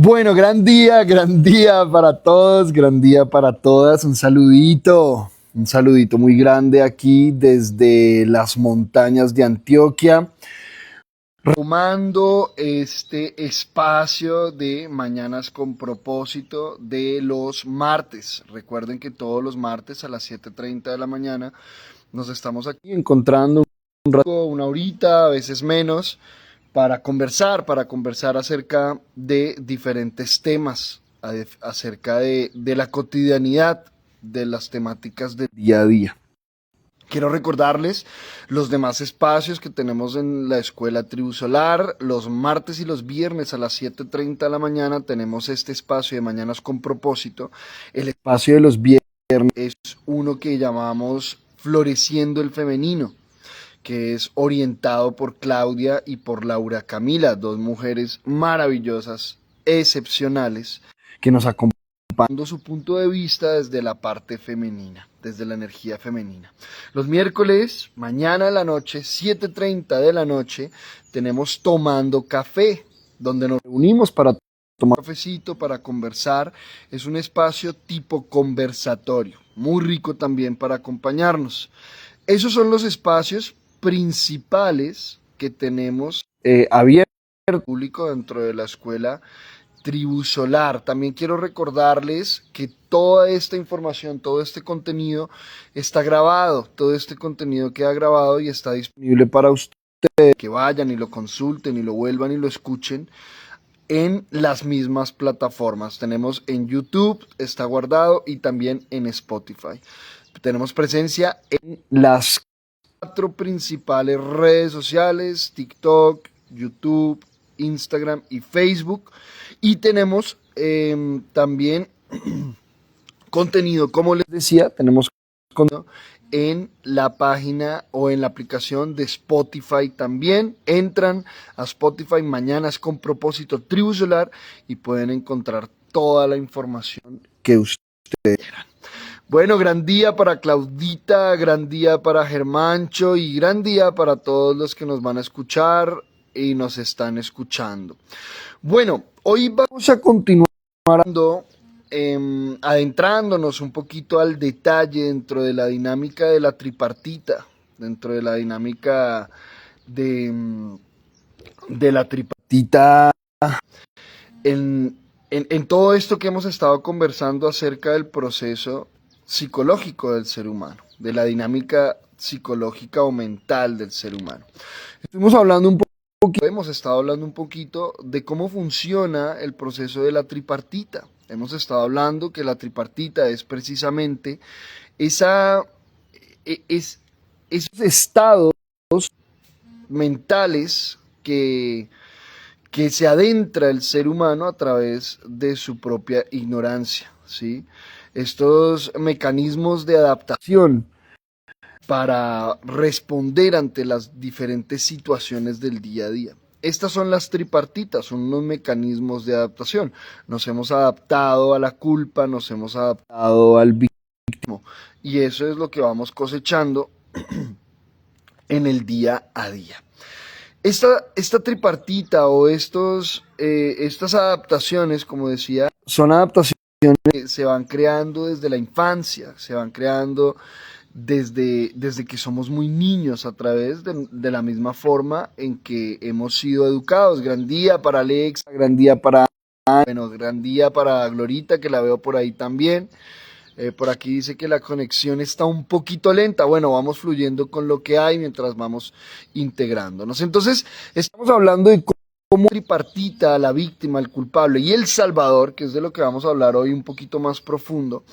Bueno, gran día para todos, gran día para todas. Un saludito muy grande aquí desde las montañas de Antioquia, retomando este espacio de Mañanas con Propósito de los martes. Recuerden que todos los martes a las 7:30 de la mañana nos estamos aquí encontrando un rato, una horita, a veces menos para conversar acerca de diferentes temas, acerca de la cotidianidad, de las temáticas del día a día. Quiero recordarles los demás espacios que tenemos en la Escuela Tribu Solar. Los martes y los viernes a las 7:30 de la mañana tenemos este espacio de Mañanas con Propósito. El espacio de los viernes es uno que llamamos Floreciendo el Femenino, que es orientado por Claudia y por Laura Camila, dos mujeres maravillosas, excepcionales, que nos acompañan dando su punto de vista desde la parte femenina, desde la energía femenina. Los miércoles, mañana en la noche, 7:30 de la noche, tenemos Tomando Café, donde nos reunimos para tomar un cafecito, para conversar. Es un espacio tipo conversatorio, muy rico también para acompañarnos. Esos son los espacios principales que tenemos abierto al público dentro de la escuela Tribu Solar. También quiero recordarles que toda esta información, todo este contenido está grabado, todo este contenido queda grabado y está disponible para ustedes que vayan y lo consulten y lo vuelvan y lo escuchen en las mismas plataformas. Tenemos en YouTube, está guardado, y también en Spotify. Tenemos presencia en las 4 principales redes sociales: TikTok, YouTube, Instagram y Facebook. Y tenemos también contenido, como les decía, tenemos contenido en la página o en la aplicación de Spotify también. Entran a Spotify, Mañanas con Propósito Tribu Solar, y pueden encontrar toda la información que ustedes quieran. Bueno, gran día para Claudita, gran día para Germancho y gran día para todos los que nos van a escuchar y nos están escuchando. Bueno, hoy vamos a continuar adentrándonos un poquito al detalle dentro de la dinámica de la tripartita, dentro de la dinámica de la tripartita en todo esto que hemos estado conversando acerca del proceso psicológico del ser humano, de la dinámica psicológica o mental del ser humano. Hemos estado hablando un poquito de cómo funciona el proceso de la tripartita. Hemos estado hablando que la tripartita es precisamente esos estados mentales que se adentra el ser humano a través de su propia ignorancia, ¿sí? Estos mecanismos de adaptación para responder ante las diferentes situaciones del día a día. Estas son las tripartitas, son unos mecanismos de adaptación. Nos hemos adaptado a la culpa, nos hemos adaptado al victimismo, y eso es lo que vamos cosechando en el día a día. Esta tripartita o estas adaptaciones, como decía, son adaptaciones que se van creando desde la infancia, se van creando desde que somos muy niños, a través de la misma forma en que hemos sido educados. Gran día para Alexa, gran día para gran día para Glorita, que la veo por ahí también. Por aquí dice que la conexión está un poquito lenta. Bueno, vamos fluyendo con lo que hay mientras vamos integrándonos. Entonces, estamos hablando de cómo tripartita, la víctima, el culpable y el salvador, que es de lo que vamos a hablar hoy un poquito más profundo,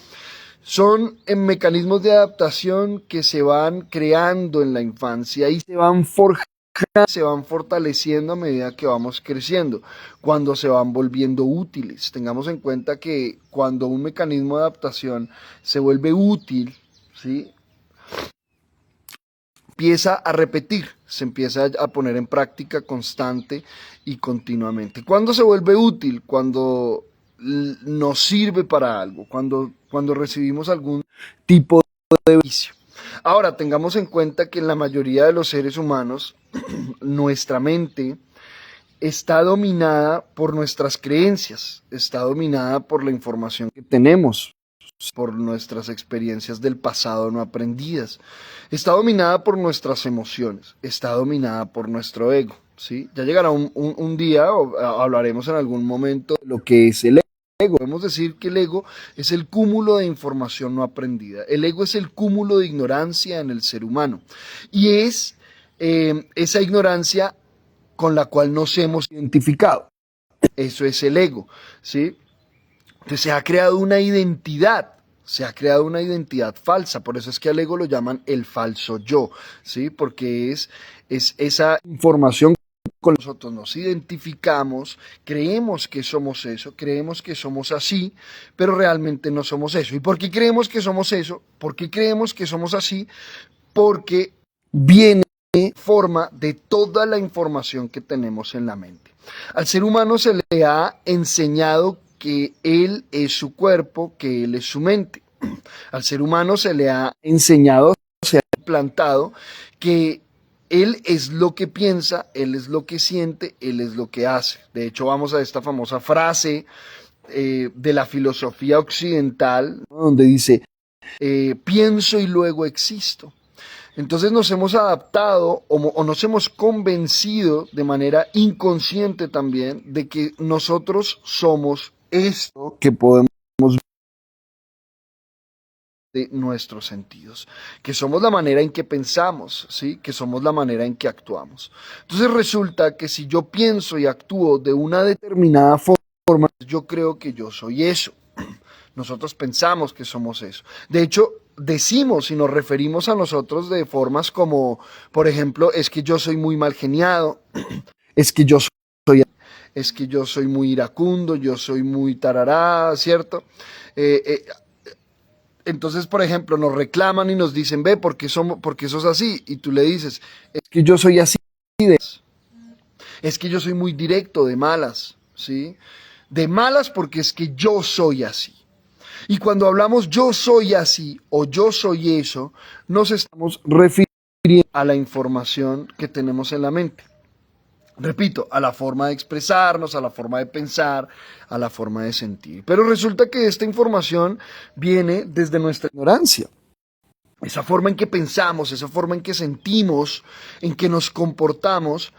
son mecanismos de adaptación que se van creando en la infancia y se van forjando, se van fortaleciendo a medida que vamos creciendo, cuando se van volviendo útiles. Tengamos en cuenta que cuando un mecanismo de adaptación se vuelve útil, ¿sí?, empieza a repetir, se empieza a poner en práctica constante y continuamente. ¿Cuándo se vuelve útil? Cuando nos sirve para algo, cuando recibimos algún tipo de beneficio. Ahora, tengamos en cuenta que en la mayoría de los seres humanos, nuestra mente está dominada por nuestras creencias, está dominada por la información que tenemos, por nuestras experiencias del pasado no aprendidas, está dominada por nuestras emociones, está dominada por nuestro ego, ¿sí? Ya llegará un día, o hablaremos en algún momento de lo que es el ego. Podemos decir que el ego es el cúmulo de información no aprendida, el ego es el cúmulo de ignorancia en el ser humano, y es esa ignorancia con la cual nos hemos identificado. Eso es el ego, ¿sí? Entonces se ha creado una identidad, se ha creado una identidad falsa, por eso es que al ego lo llaman el falso yo, ¿sí? Porque es esa información con la que nosotros nos identificamos, creemos que somos eso, creemos que somos así, pero realmente no somos eso. ¿Y por qué creemos que somos eso? ¿Por qué creemos que somos así? Porque viene forma de toda la información que tenemos en la mente. Al ser humano se le ha enseñado que él es su cuerpo, que él es su mente. Al ser humano se le ha enseñado, se ha implantado que él es lo que piensa, él es lo que siente, él es lo que hace. De hecho, vamos a esta famosa frase de la filosofía occidental, ¿no? Donde dice, pienso y luego existo. Entonces nos hemos adaptado o nos hemos convencido de manera inconsciente también de que nosotros somos esto que podemos ver de nuestros sentidos, que somos la manera en que pensamos, ¿sí? Que somos la manera en que actuamos. Entonces resulta que si yo pienso y actúo de una determinada forma, yo creo que yo soy eso. Nosotros pensamos que somos eso. De hecho, decimos y nos referimos a nosotros de formas como, por ejemplo, es que yo soy muy mal geniado, es que yo soy, es que yo soy muy iracundo, yo soy muy tarará, ¿cierto? Entonces, por ejemplo, nos reclaman y nos dicen, ve, ¿por qué sos así? Y tú le dices, es que yo soy así, es que yo soy muy directo, de malas, ¿sí? De malas porque es que yo soy así. Y cuando hablamos yo soy así o yo soy eso, nos estamos refiriendo a la información que tenemos en la mente. Repito, a la forma de expresarnos, a la forma de pensar, a la forma de sentir. Pero resulta que esta información viene desde nuestra ignorancia. Esa forma en que pensamos, esa forma en que sentimos, en que nos comportamos,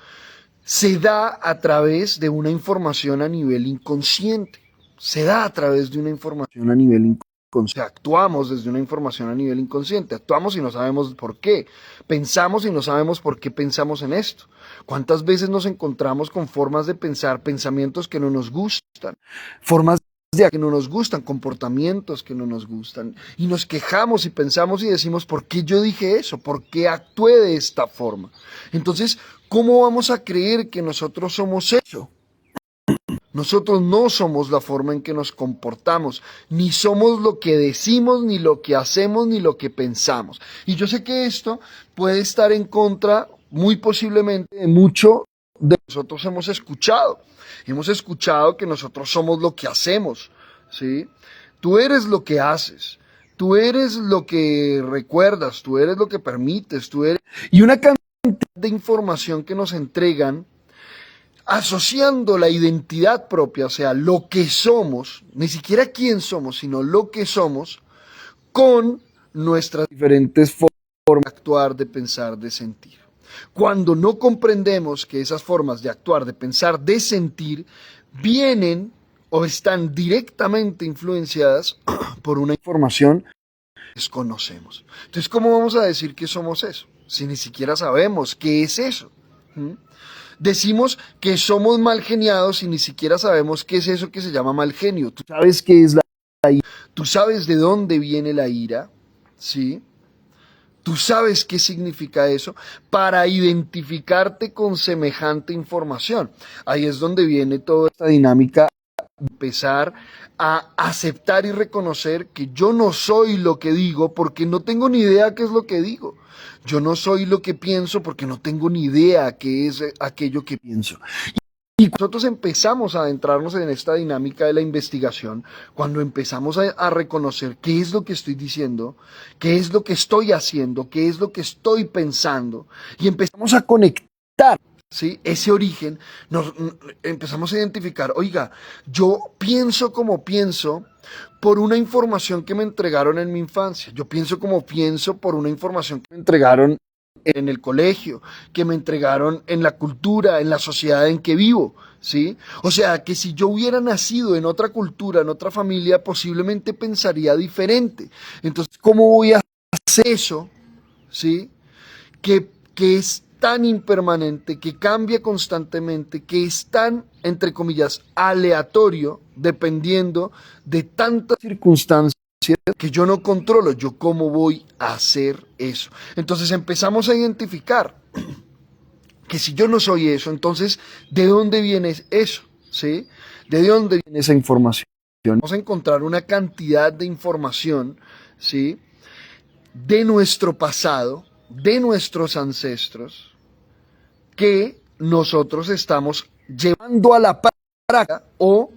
se da a través de una información a nivel inconsciente. Se da a través de una información a nivel inconsciente. Actuamos desde una información a nivel inconsciente. Actuamos y no sabemos por qué. Pensamos y no sabemos por qué pensamos en esto. ¿Cuántas veces nos encontramos con formas de pensar, pensamientos que no nos gustan? Formas de que no nos gustan, comportamientos que no nos gustan. Y nos quejamos y pensamos y decimos, ¿por qué yo dije eso? ¿Por qué actué de esta forma? Entonces, ¿cómo vamos a creer que nosotros somos eso? Nosotros no somos la forma en que nos comportamos, ni somos lo que decimos, ni lo que hacemos, ni lo que pensamos. Y yo sé que esto puede estar en contra, muy posiblemente, de mucho de nosotros hemos escuchado. Hemos escuchado que nosotros somos lo que hacemos, ¿sí? Tú eres lo que haces, tú eres lo que recuerdas, tú eres lo que permites, tú eres... Y una cantidad de información que nos entregan asociando la identidad propia, o sea, lo que somos, ni siquiera quién somos, sino lo que somos, con nuestras diferentes formas de actuar, de pensar, de sentir. Cuando no comprendemos que esas formas de actuar, de pensar, de sentir, vienen o están directamente influenciadas por una información que desconocemos. Entonces, ¿cómo vamos a decir que somos eso? Si ni siquiera sabemos qué es eso. Decimos que somos mal geniados y ni siquiera sabemos qué es eso que se llama mal genio. Tú sabes qué es la ira, tú sabes de dónde viene la ira, ¿sí? Tú sabes qué significa eso para identificarte con semejante información. Ahí es donde viene toda esta dinámica de empezar a aceptar y reconocer que yo no soy lo que digo porque no tengo ni idea qué es lo que digo. Yo no soy lo que pienso porque no tengo ni idea qué es aquello que pienso. Y nosotros empezamos a adentrarnos en esta dinámica de la investigación, cuando empezamos a reconocer qué es lo que estoy diciendo, qué es lo que estoy haciendo, qué es lo que estoy pensando, y empezamos a conectar ¿sí? Ese origen, empezamos a identificar, oiga, yo pienso como pienso por una información que me entregaron en mi infancia, yo pienso como pienso por una información que me entregaron en el colegio, que me entregaron en la cultura, en la sociedad en que vivo, ¿sí? O sea, que si yo hubiera nacido en otra cultura, en otra familia, posiblemente pensaría diferente. Entonces, ¿cómo voy a hacer eso, ¿sí? Que es tan impermanente, que cambia constantemente, que es tan, entre comillas, aleatorio, dependiendo de tantas circunstancias que yo no controlo. Yo cómo voy a hacer eso. Entonces empezamos a identificar que si yo no soy eso, entonces, ¿de dónde viene eso? ¿Sí? ¿De dónde viene esa información? Vamos a encontrar una cantidad de información, ¿sí? De nuestro pasado, de nuestros ancestros, que nosotros estamos llevando a la práctica o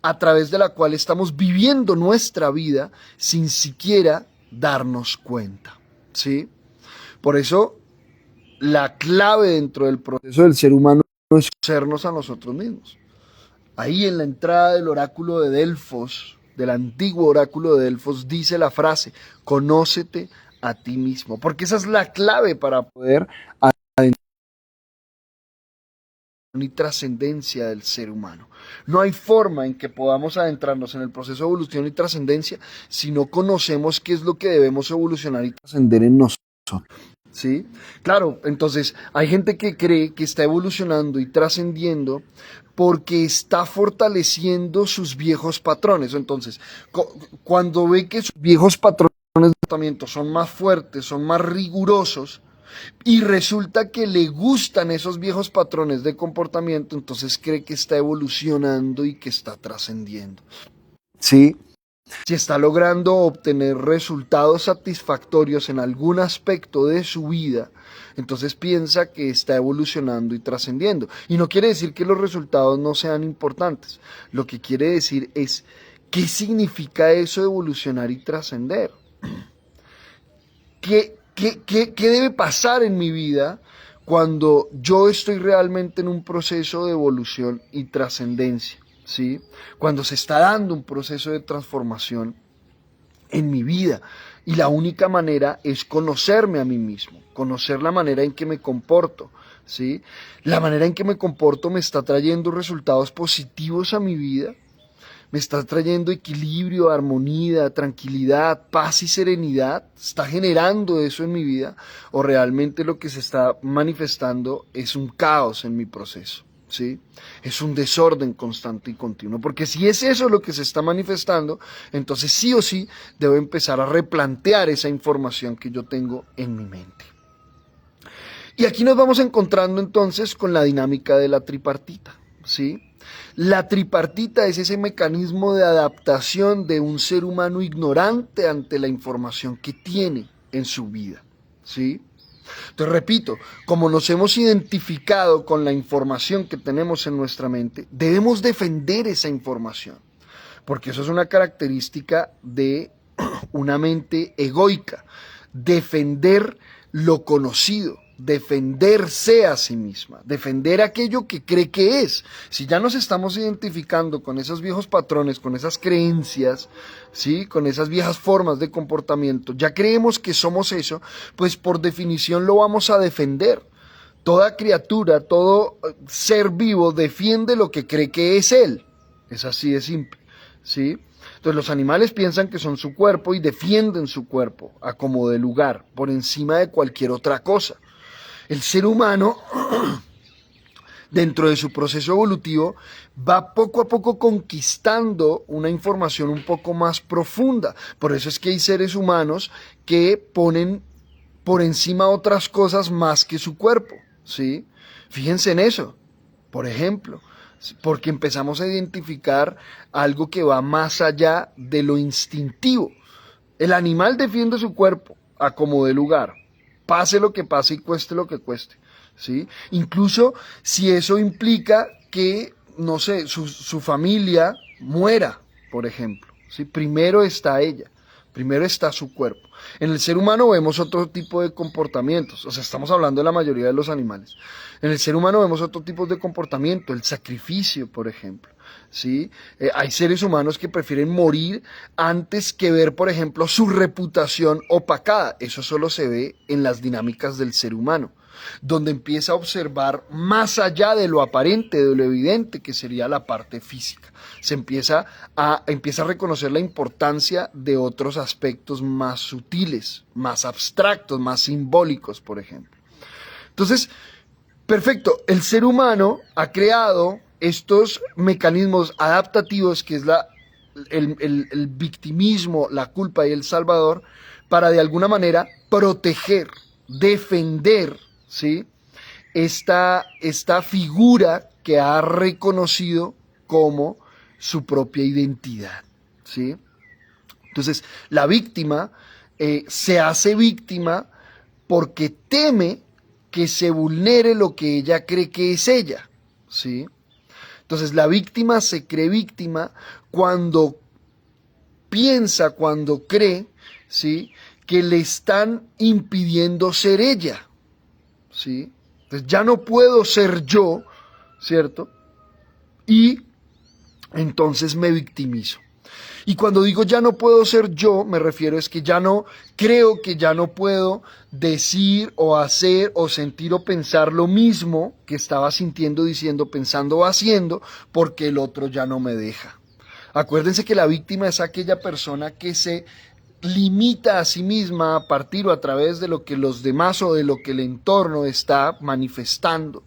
a través de la cual estamos viviendo nuestra vida sin siquiera darnos cuenta, ¿sí? Por eso, la clave dentro del proceso del ser humano es conocernos a nosotros mismos. Ahí en la entrada del oráculo de Delfos, del antiguo oráculo de Delfos, dice la frase, conócete a ti mismo, porque esa es la clave para poder adentrar y trascendencia del ser humano. No hay forma en que podamos adentrarnos en el proceso de evolución y trascendencia si no conocemos qué es lo que debemos evolucionar y trascender en nosotros. ¿Sí? Claro, entonces hay gente que cree que está evolucionando y trascendiendo porque está fortaleciendo sus viejos patrones. Entonces, cuando ve que sus viejos patrones de comportamiento son más fuertes, son más rigurosos, y resulta que le gustan esos viejos patrones de comportamiento, entonces cree que está evolucionando y que está trascendiendo. ¿Sí? Si está logrando obtener resultados satisfactorios en algún aspecto de su vida, entonces piensa que está evolucionando y trascendiendo. Y no quiere decir que los resultados no sean importantes. Lo que quiere decir es, ¿qué significa eso de evolucionar y trascender? ¿Qué debe pasar en mi vida cuando yo estoy realmente en un proceso de evolución y trascendencia? ¿Sí? Cuando se está dando un proceso de transformación en mi vida. Y la única manera es conocerme a mí mismo, conocer la manera en que me comporto, ¿sí? La manera en que me comporto me está trayendo resultados positivos a mi vida, me está trayendo equilibrio, armonía, tranquilidad, paz y serenidad, está generando eso en mi vida, o realmente lo que se está manifestando es un caos en mi proceso. ¿Sí? Es un desorden constante y continuo, porque si es eso lo que se está manifestando, entonces sí o sí debo empezar a replantear esa información que yo tengo en mi mente. Y aquí nos vamos encontrando entonces con la dinámica de la tripartita, ¿sí? La tripartita es ese mecanismo de adaptación de un ser humano ignorante ante la información que tiene en su vida, ¿sí? Entonces, repito, como nos hemos identificado con la información que tenemos en nuestra mente, debemos defender esa información, porque eso es una característica de una mente egoica, defender lo conocido, defenderse a sí misma, defender aquello que cree que es. Si ya nos estamos identificando con esos viejos patrones, con esas creencias, ¿sí? Con esas viejas formas de comportamiento, ya creemos que somos eso, pues por definición lo vamos a defender. Toda criatura, todo ser vivo defiende lo que cree que es él. Es así de simple, ¿sí? Entonces los animales piensan que son su cuerpo y defienden su cuerpo a como de lugar, por encima de cualquier otra cosa. El ser humano, dentro de su proceso evolutivo, va poco a poco conquistando una información un poco más profunda. Por eso es que hay seres humanos que ponen por encima otras cosas más que su cuerpo, ¿sí? Fíjense en eso, por ejemplo, porque empezamos a identificar algo que va más allá de lo instintivo. El animal defiende su cuerpo a como de lugar, pase lo que pase y cueste lo que cueste, ¿sí? Incluso si eso implica que, no sé, su familia muera, por ejemplo, ¿sí? Primero está ella, Primero está su cuerpo. En el ser humano vemos otro tipo de comportamientos, o sea, estamos hablando de la mayoría de los animales. En el ser humano vemos otro tipo de comportamiento, el sacrificio, por ejemplo. ¿Sí? Hay seres humanos que prefieren morir antes que ver, por ejemplo, su reputación opacada. Eso solo se ve en las dinámicas del ser humano, donde empieza a observar más allá de lo aparente, de lo evidente, que sería la parte física. Se empieza a reconocer la importancia de otros aspectos más sutiles, más abstractos, más simbólicos, por ejemplo. Entonces, perfecto, el ser humano ha creado estos mecanismos adaptativos, que es el victimismo, la culpa y el salvador, para de alguna manera proteger, defender, ¿sí?, esta figura que ha reconocido como su propia identidad, ¿sí? Entonces, la víctima se hace víctima porque teme que se vulnere lo que ella cree que es ella, ¿sí? Entonces, la víctima se cree víctima cuando piensa, cuando cree, ¿sí?, que le están impidiendo ser ella, ¿sí? Entonces, ya no puedo ser yo, ¿cierto? Y entonces me victimizo. Y cuando digo ya no puedo ser yo, me refiero es que ya no, creo que ya no puedo decir o hacer o sentir o pensar lo mismo que estaba sintiendo, diciendo, pensando o haciendo, porque el otro ya no me deja. Acuérdense que la víctima es aquella persona que se limita a sí misma a partir o a través de lo que los demás o de lo que el entorno está manifestando.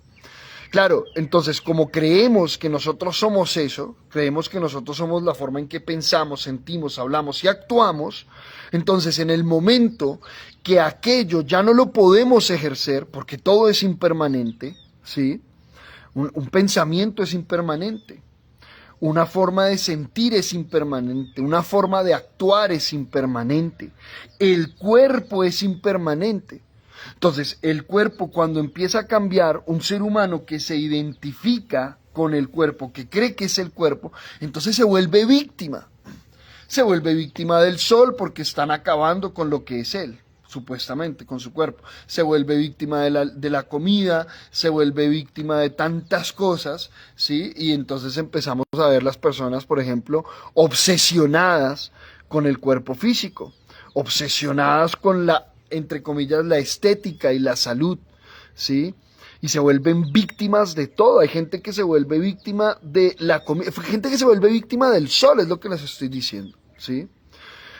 Claro, entonces, como creemos que nosotros somos eso, creemos que nosotros somos la forma en que pensamos, sentimos, hablamos y actuamos, entonces en el momento que aquello ya no lo podemos ejercer, porque todo es impermanente, ¿sí? Un pensamiento es impermanente, una forma de sentir es impermanente, una forma de actuar es impermanente, el cuerpo es impermanente. Entonces, el cuerpo, cuando empieza a cambiar, un ser humano que se identifica con el cuerpo, que cree que es el cuerpo, entonces se vuelve víctima. Se vuelve víctima del sol porque están acabando con lo que es él, supuestamente, con su cuerpo. Se vuelve víctima de la comida, se vuelve víctima de tantas cosas, ¿sí? Y entonces empezamos a ver las personas, por ejemplo, obsesionadas con el cuerpo físico, obsesionadas con entre comillas, la estética y la salud, ¿sí? Y se vuelven víctimas de todo. Hay gente que se vuelve víctima de la comida, gente que se vuelve víctima del sol, es lo que les estoy diciendo, ¿sí?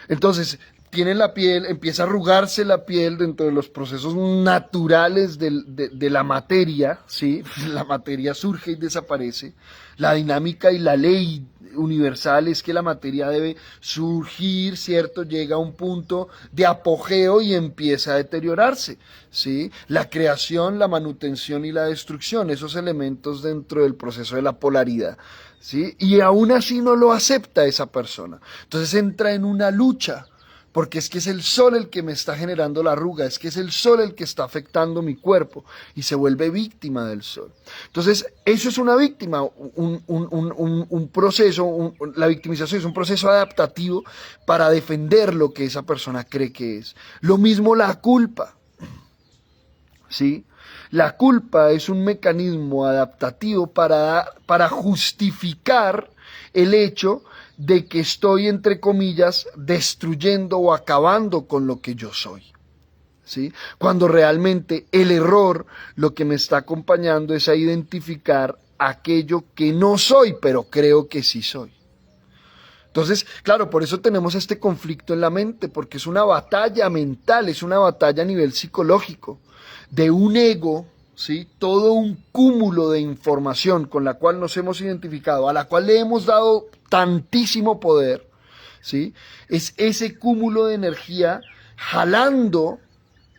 Entonces, tienen la piel, empieza a arrugarse la piel dentro de los procesos naturales de la materia, ¿sí? La materia surge y desaparece. La dinámica y la ley universal es que la materia debe surgir, ¿cierto? Llega a un punto de apogeo y empieza a deteriorarse, ¿sí? La creación, la manutención y la destrucción, esos elementos dentro del proceso de la polaridad, ¿sí? Y aún así no lo acepta esa persona. Entonces entra en una lucha, porque es que es el sol el que me está generando la arruga, es que es el sol el que está afectando mi cuerpo y se vuelve víctima del sol. Entonces, eso es una víctima, un proceso, la victimización es un proceso adaptativo para defender lo que esa persona cree que es. Lo mismo la culpa, ¿sí? La culpa es un mecanismo adaptativo para justificar el hecho de que estoy, entre comillas, destruyendo o acabando con lo que yo soy, ¿sí? Cuando realmente el error lo que me está acompañando es a identificar aquello que no soy, pero creo que sí soy. Entonces, claro, por eso tenemos este conflicto en la mente, porque es una batalla mental, es una batalla a nivel psicológico, de un ego, ¿sí? Todo un cúmulo de información con la cual nos hemos identificado, a la cual le hemos dado tantísimo poder, ¿sí? Es ese cúmulo de energía jalando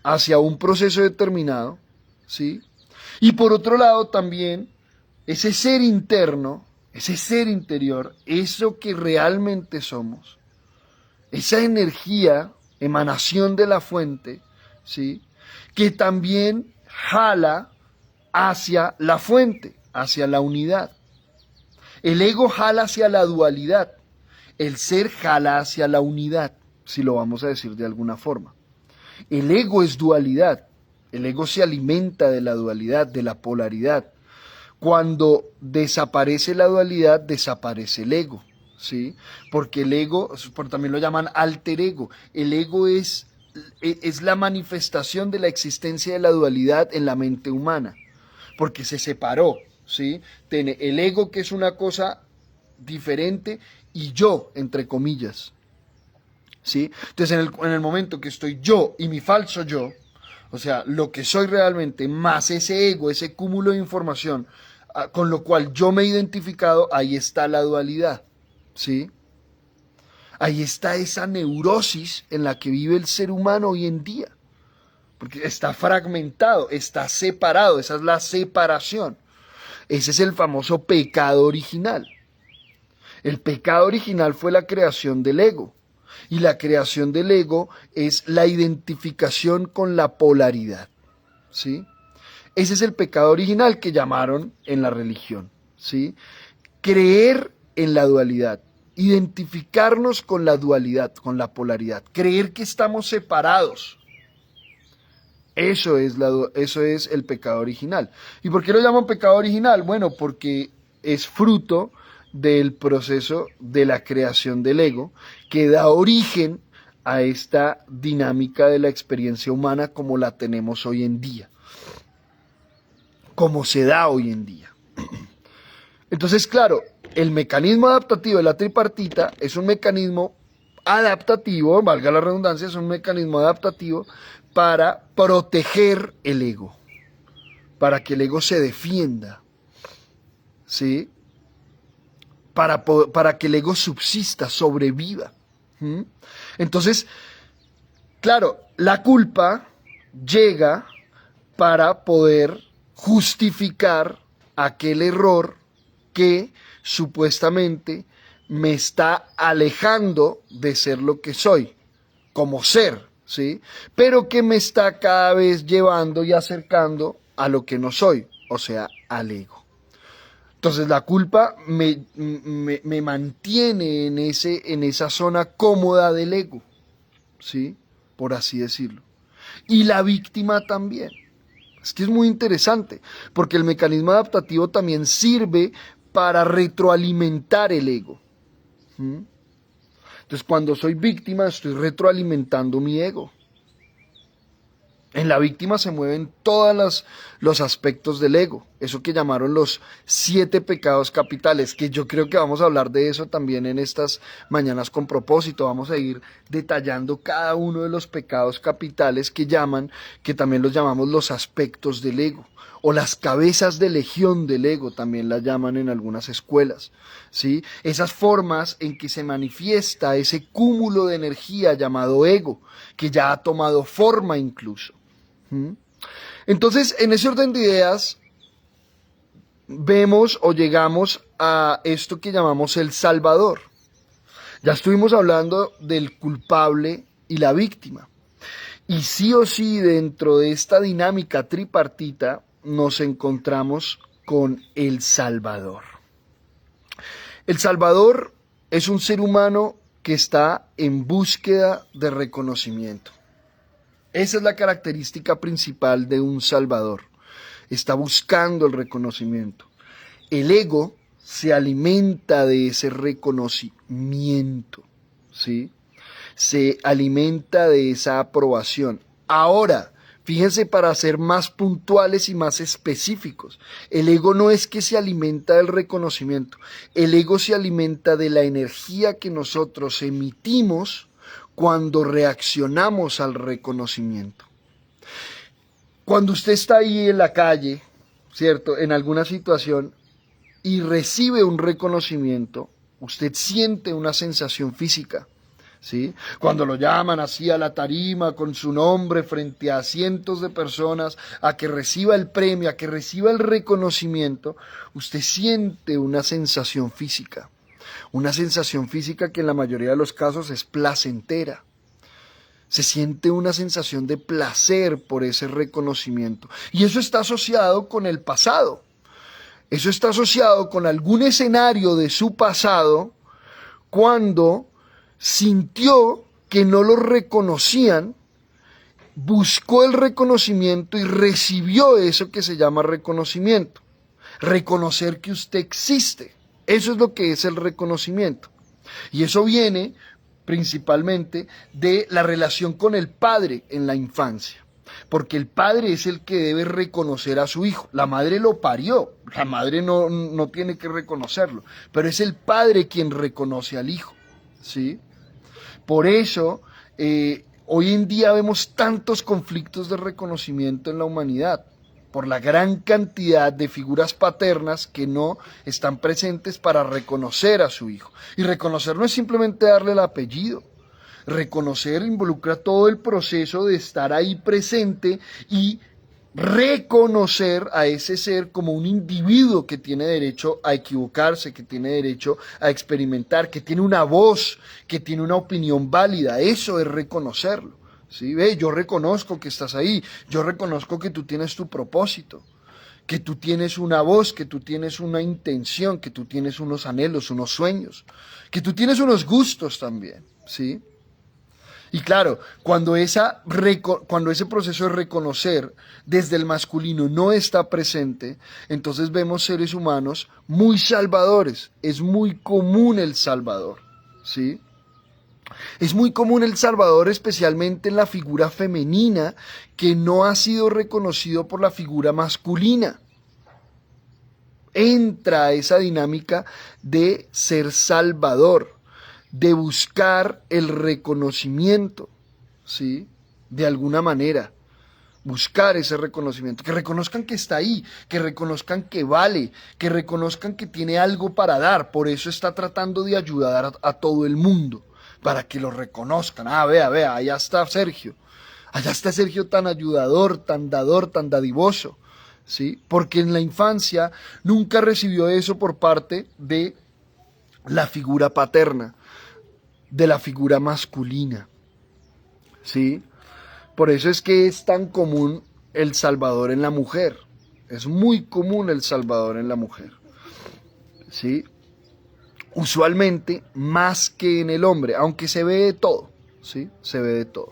hacia un proceso determinado, ¿sí? Y por otro lado también ese ser interno, ese ser interior, eso que realmente somos, esa energía, emanación de la fuente, ¿sí? Que también jala hacia la fuente, hacia la unidad. El ego jala hacia la dualidad, el ser jala hacia la unidad. si lo vamos a decir de alguna forma. El ego es dualidad. El ego se alimenta de la dualidad, de la polaridad. Cuando desaparece la dualidad, desaparece el ego, ¿sí? Porque el ego, también lo llaman alter ego. El ego es la manifestación de la existencia de la dualidad en la mente humana, porque se separó, ¿sí? Tiene el ego, que es una cosa diferente, y yo, entre comillas, ¿sí? Entonces, en el momento que estoy yo y mi falso yo, o sea, lo que soy realmente, más ese ego, ese cúmulo de información, con lo cual yo me he identificado, ahí está la dualidad, ¿sí? Ahí está esa neurosis en la que vive el ser humano hoy en día, porque está fragmentado, está separado, esa es la separación. Ese es el famoso pecado original. El pecado original fue la creación del ego, y la creación del ego es la identificación con la polaridad, ¿sí? Ese es el pecado original que llamaron en la religión, ¿sí? Creer en la dualidad, identificarnos con la dualidad, con la polaridad, creer que estamos separados. Eso es el pecado original. ¿Y por qué lo llaman pecado original? Bueno, porque es fruto del proceso de la creación del ego, que da origen a esta dinámica de la experiencia humana como la tenemos hoy en día, como se da hoy en día. Entonces, claro, el mecanismo adaptativo de la tripartita es un mecanismo adaptativo, valga la redundancia, es un mecanismo adaptativo para proteger el ego, para que el ego se defienda, ¿sí? Para que el ego subsista, sobreviva. Entonces, claro, la culpa llega para poder justificar aquel error que supuestamente me está alejando de ser lo que soy, como ser, ¿sí? Pero que me está cada vez llevando y acercando a lo que no soy, o sea, al ego. Entonces la culpa me mantiene en esa zona cómoda del ego, ¿sí? Por así decirlo. Y la víctima también. Es que es muy interesante, porque el mecanismo adaptativo también sirve para retroalimentar el ego. Entonces, cuando soy víctima, estoy retroalimentando mi ego. En la víctima se mueven todos los aspectos del ego, eso que llamaron los 7 pecados capitales, que yo creo que vamos a hablar de eso también en estas mañanas con propósito. Vamos a ir detallando cada uno de los pecados capitales que también los llamamos los aspectos del ego, o las cabezas de legión del ego, también las llaman en algunas escuelas, ¿sí? Esas formas en que se manifiesta ese cúmulo de energía llamado ego, que ya ha tomado forma incluso. Entonces, en ese orden de ideas, vemos o llegamos a esto que llamamos el Salvador. Ya estuvimos hablando del culpable y la víctima. Y sí o sí, dentro de esta dinámica tripartita, nos encontramos con el Salvador. El Salvador es un ser humano que está en búsqueda de reconocimiento. Esa es la característica principal de un Salvador. Está buscando el reconocimiento. El ego se alimenta de ese reconocimiento, ¿sí? Se alimenta de esa aprobación. Ahora, fíjense, para ser más puntuales y más específicos, el ego no es que se alimenta del reconocimiento. El ego se alimenta de la energía que nosotros emitimos cuando reaccionamos al reconocimiento. Cuando usted está ahí en la calle, ¿cierto?, en alguna situación y recibe un reconocimiento, usted siente una sensación física, ¿sí? Cuando lo llaman así a la tarima con su nombre frente a cientos de personas, a que reciba el premio, a que reciba el reconocimiento, usted siente una sensación física. Una sensación física que en la mayoría de los casos es placentera. Se siente una sensación de placer por ese reconocimiento. Y eso está asociado con el pasado. Eso está asociado con algún escenario de su pasado cuando sintió que no lo reconocían, buscó el reconocimiento y recibió eso que se llama reconocimiento. Reconocer que usted existe. Eso es lo que es el reconocimiento. Y eso viene principalmente de la relación con el padre en la infancia. Porque el padre es el que debe reconocer a su hijo. La madre lo parió, la madre no tiene que reconocerlo, pero es el padre quien reconoce al hijo, ¿sí? Por eso, hoy en día vemos tantos conflictos de reconocimiento en la humanidad, por la gran cantidad de figuras paternas que no están presentes para reconocer a su hijo. Y reconocer no es simplemente darle el apellido. Reconocer involucra todo el proceso de estar ahí presente y reconocer a ese ser como un individuo que tiene derecho a equivocarse, que tiene derecho a experimentar, que tiene una voz, que tiene una opinión válida. Eso es reconocerlo. ¿Sí? Ve, yo reconozco que estás ahí, yo reconozco que tú tienes tu propósito, que tú tienes una voz, que tú tienes una intención, que tú tienes unos anhelos, unos sueños, que tú tienes unos gustos también, ¿sí? Y claro, cuando ese proceso de reconocer desde el masculino no está presente, entonces vemos seres humanos muy salvadores. Es muy común el salvador, ¿sí? Es muy común el salvador, especialmente en la figura femenina, que no ha sido reconocido por la figura masculina. Entra esa dinámica de ser salvador, de buscar el reconocimiento, ¿sí? De alguna manera, buscar ese reconocimiento, que reconozcan que está ahí, que reconozcan que vale, que reconozcan que tiene algo para dar. Por eso está tratando de ayudar a todo el mundo, para que lo reconozcan. Ah, vea, allá está Sergio tan ayudador, tan dador, tan dadivoso, ¿sí? Porque en la infancia nunca recibió eso por parte de la figura paterna, de la figura masculina, ¿sí? Por eso es que es tan común el salvador en la mujer. Es muy común el salvador en la mujer, ¿sí? Usualmente más que en el hombre, aunque se ve de todo, ¿sí? Se ve de todo.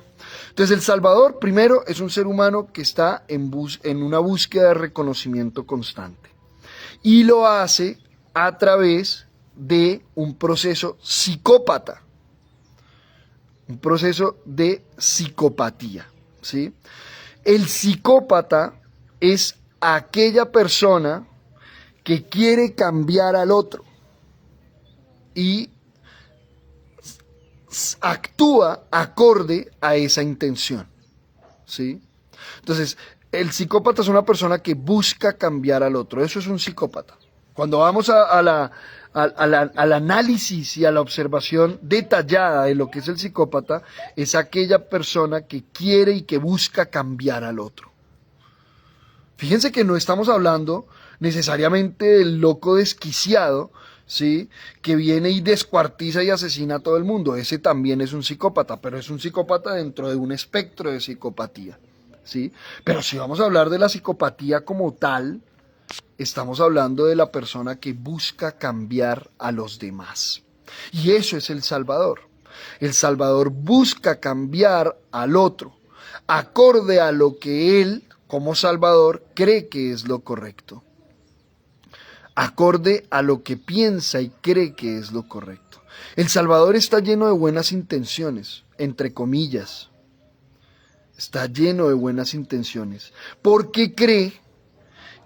Entonces el salvador, primero, es un ser humano que está en una búsqueda de reconocimiento constante. Y lo hace a través de un proceso psicópata. Un proceso de psicopatía, ¿sí? El psicópata es aquella persona que quiere cambiar al otro y actúa acorde a esa intención, ¿sí? Entonces, el psicópata es una persona que busca cambiar al otro. Eso es un psicópata. Cuando vamos al análisis y a la observación detallada de lo que es el psicópata, es aquella persona que quiere y que busca cambiar al otro. Fíjense que no estamos hablando necesariamente del loco desquiciado, ¿sí? Que viene y descuartiza y asesina a todo el mundo. Ese también es un psicópata, pero es un psicópata dentro de un espectro de psicopatía, ¿sí? Pero si vamos a hablar de la psicopatía como tal, estamos hablando de la persona que busca cambiar a los demás. Y eso es el Salvador. El Salvador busca cambiar al otro, acorde a lo que él, como Salvador, cree que es lo correcto. Acorde a lo que piensa y cree que es lo correcto. El Salvador está lleno de buenas intenciones, entre comillas. Está lleno de buenas intenciones, porque cree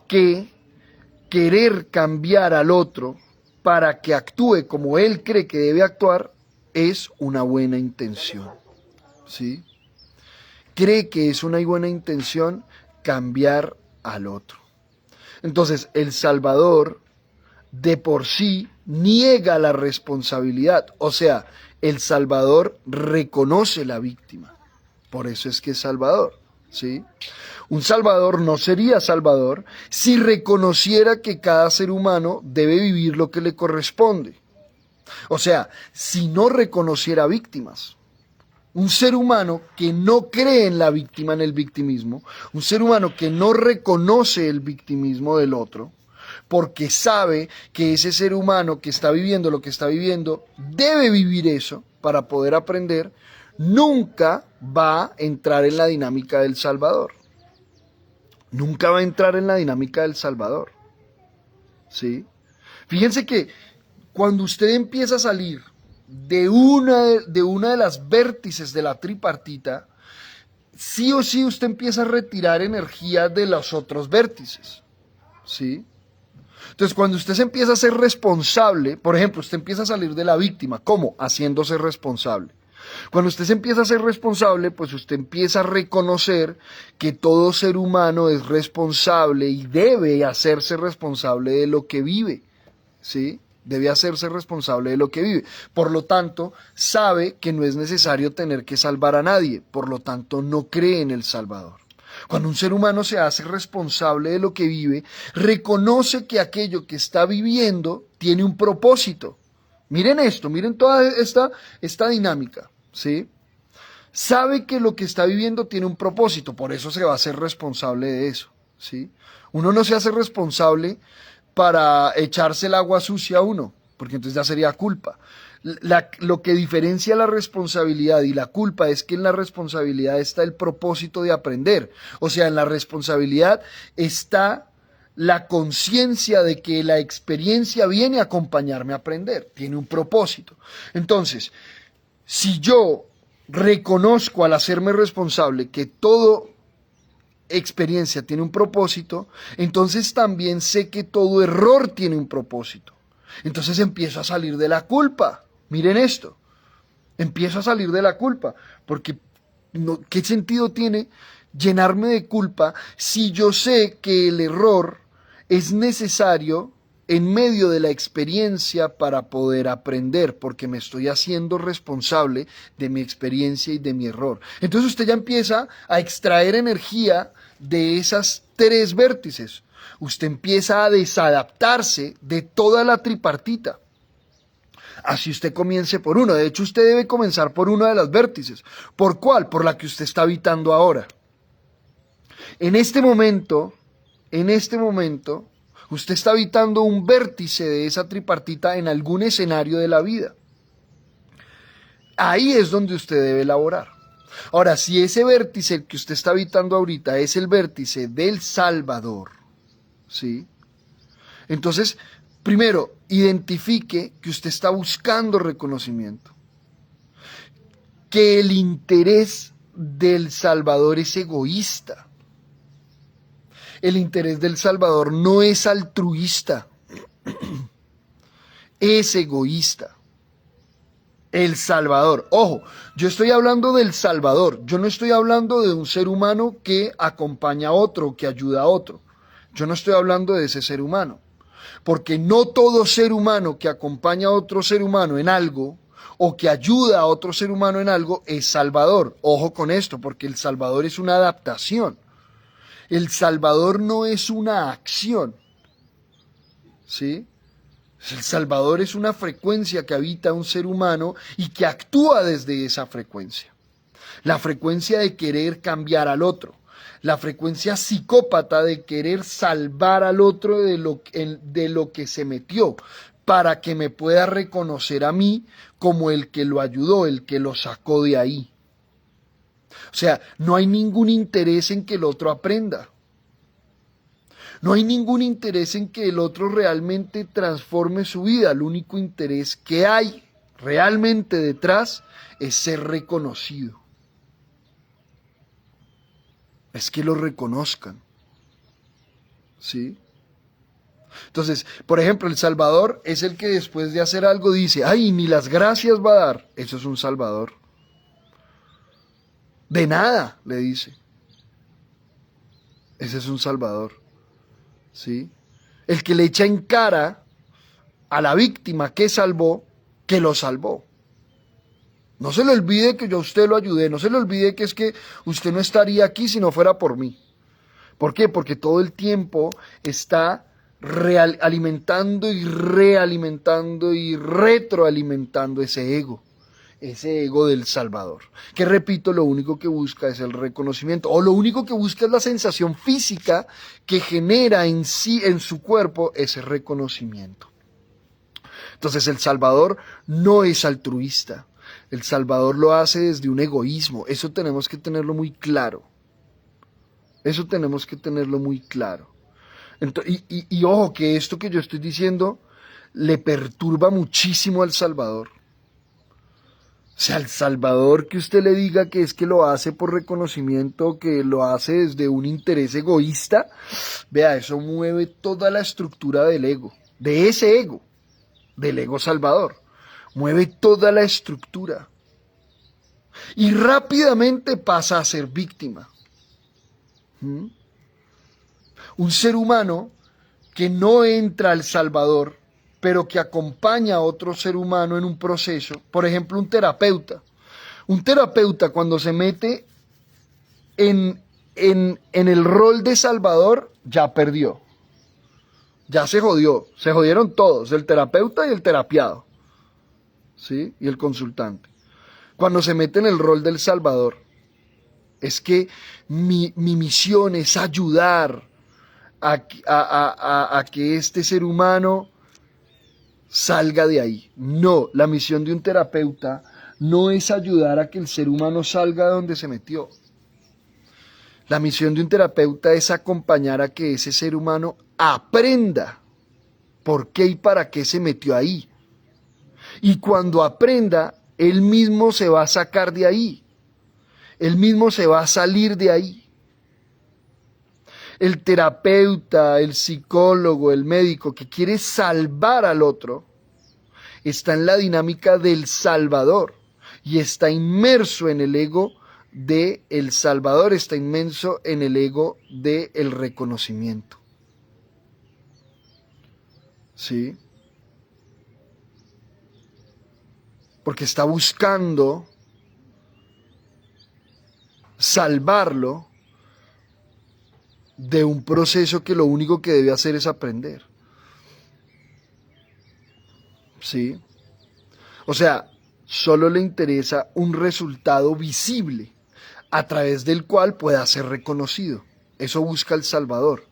que querer cambiar al otro para que actúe como él cree que debe actuar es una buena intención, ¿sí? Cree que es una buena intención cambiar al otro. Entonces, el Salvador de por sí niega la responsabilidad, o sea, el Salvador reconoce la víctima. Por eso es que es Salvador, ¿sí? Un Salvador no sería Salvador si reconociera que cada ser humano debe vivir lo que le corresponde. O sea, si no reconociera víctimas. Un ser humano que no cree en la víctima, en el victimismo, un ser humano que no reconoce el victimismo del otro, porque sabe que ese ser humano que está viviendo lo que está viviendo debe vivir eso para poder aprender, nunca va a entrar en la dinámica del Salvador. Nunca va a entrar en la dinámica del Salvador. ¿Sí? Fíjense que cuando usted empieza a salir de una de las vértices de la tripartita, sí o sí usted empieza a retirar energía de los otros vértices. ¿Sí? Entonces, cuando usted se empieza a ser responsable, por ejemplo, usted empieza a salir de la víctima, ¿cómo? Haciéndose responsable. Cuando usted se empieza a ser responsable, pues usted empieza a reconocer que todo ser humano es responsable y debe hacerse responsable de lo que vive, ¿sí? Debe hacerse responsable de lo que vive. Por lo tanto, sabe que no es necesario tener que salvar a nadie, por lo tanto, no cree en el Salvador. Cuando un ser humano se hace responsable de lo que vive, reconoce que aquello que está viviendo tiene un propósito. Miren esto, miren toda esta dinámica, ¿sí? Sabe que lo que está viviendo tiene un propósito, por eso se va a hacer responsable de eso, ¿sí? Uno no se hace responsable para echarse el agua sucia a uno, porque entonces ya sería culpa. Lo que diferencia la responsabilidad y la culpa es que en la responsabilidad está el propósito de aprender. O sea, en la responsabilidad está la conciencia de que la experiencia viene a acompañarme a aprender, tiene un propósito. Entonces, si yo reconozco al hacerme responsable que toda experiencia tiene un propósito, entonces también sé que todo error tiene un propósito. Entonces empiezo a salir de la culpa. Miren esto, empiezo a salir de la culpa, porque ¿qué sentido tiene llenarme de culpa si yo sé que el error es necesario en medio de la experiencia para poder aprender, porque me estoy haciendo responsable de mi experiencia y de mi error? Entonces usted ya empieza a extraer energía de esas tres vértices. Usted empieza a desadaptarse de toda la tripartita. Así usted comience por uno. De hecho, usted debe comenzar por una de las vértices. ¿Por cuál? Por la que usted está habitando ahora. En este momento, usted está habitando un vértice de esa tripartita en algún escenario de la vida. Ahí es donde usted debe elaborar. Ahora, si ese vértice que usted está habitando ahorita es el vértice del Salvador, ¿sí? Entonces, primero, identifique que usted está buscando reconocimiento, que el interés del Salvador es egoísta. El interés del Salvador no es altruista, es egoísta. El Salvador, ojo, yo estoy hablando del Salvador, yo no estoy hablando de un ser humano que acompaña a otro, que ayuda a otro. Yo no estoy hablando de ese ser humano, porque no todo ser humano que acompaña a otro ser humano en algo o que ayuda a otro ser humano en algo es Salvador. Ojo con esto, porque el Salvador es una adaptación. El Salvador no es una acción, ¿sí? El Salvador es una frecuencia que habita un ser humano y que actúa desde esa frecuencia. La frecuencia de querer cambiar al otro. La frecuencia psicópata de querer salvar al otro de lo que se metió, para que me pueda reconocer a mí como el que lo ayudó, el que lo sacó de ahí. O sea, no hay ningún interés en que el otro aprenda. No hay ningún interés en que el otro realmente transforme su vida. El único interés que hay realmente detrás es ser reconocido. Es que lo reconozcan. ¿Sí? Entonces, por ejemplo, el Salvador es el que después de hacer algo dice, ay, ni las gracias va a dar. Eso es un Salvador. De nada, le dice. Ese es un Salvador. ¿Sí? El que le echa en cara a la víctima que salvó, que lo salvó. No se le olvide que yo a usted lo ayudé, no se le olvide que es que usted no estaría aquí si no fuera por mí. ¿Por qué? Porque todo el tiempo está alimentando y realimentando y retroalimentando ese ego del Salvador, que repito, lo único que busca es el reconocimiento, o lo único que busca es la sensación física que genera en sí, en su cuerpo, ese reconocimiento. Entonces el Salvador no es altruista, El Salvador lo hace desde un egoísmo. Eso tenemos que tenerlo muy claro. Eso tenemos que tenerlo muy claro. Y ojo, que esto que yo estoy diciendo le perturba muchísimo al Salvador. O sea, al Salvador que usted le diga que es que lo hace por reconocimiento, que lo hace desde un interés egoísta, vea, eso mueve toda la estructura del ego, de ese ego, del ego Salvador. Mueve toda la estructura. Y rápidamente pasa a ser víctima. Un ser humano que no entra al Salvador, pero que acompaña a otro ser humano en un proceso, por ejemplo, un terapeuta. Un terapeuta cuando se mete en el rol de Salvador, ya perdió. Ya se jodió. Se jodieron todos, el terapeuta y el terapiado. ¿Sí? Y el consultante. Cuando se mete en el rol del Salvador, es que mi misión es ayudar a que este ser humano salga de ahí. No, la misión de un terapeuta no es ayudar a que el ser humano salga de donde se metió. La misión de un terapeuta es acompañar a que ese ser humano aprenda por qué y para qué se metió ahí. Y cuando aprenda, él mismo se va a sacar de ahí. Él mismo se va a salir de ahí. El terapeuta, el psicólogo, el médico que quiere salvar al otro, está en la dinámica del Salvador y está inmerso en el ego del Salvador, está inmerso en el ego del reconocimiento. ¿Sí? Porque está buscando salvarlo de un proceso que lo único que debe hacer es aprender. ¿Sí? O sea, solo le interesa un resultado visible a través del cual pueda ser reconocido. Eso busca el Salvador.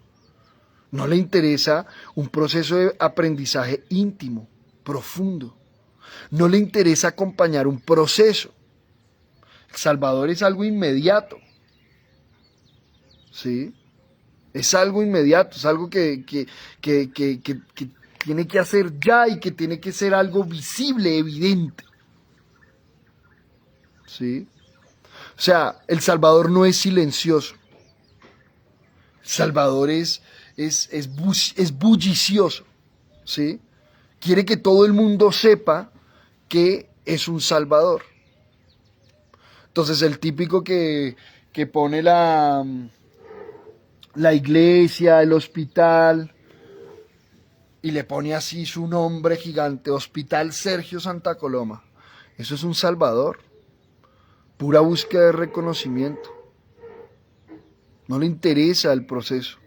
No le interesa un proceso de aprendizaje íntimo, profundo. No le interesa acompañar un proceso. El Salvador es algo inmediato. ¿Sí? Es algo inmediato, es algo que tiene que hacer ya y que tiene que ser algo visible, evidente. ¿Sí? O sea, el Salvador no es silencioso. El Salvador es bullicioso. ¿Sí? Quiere que todo el mundo sepa que es un Salvador. Entonces el típico que pone la iglesia, el hospital, y le pone así su nombre gigante, Hospital Sergio Santa Coloma. Eso es un Salvador. Pura búsqueda de reconocimiento. No le interesa el proceso.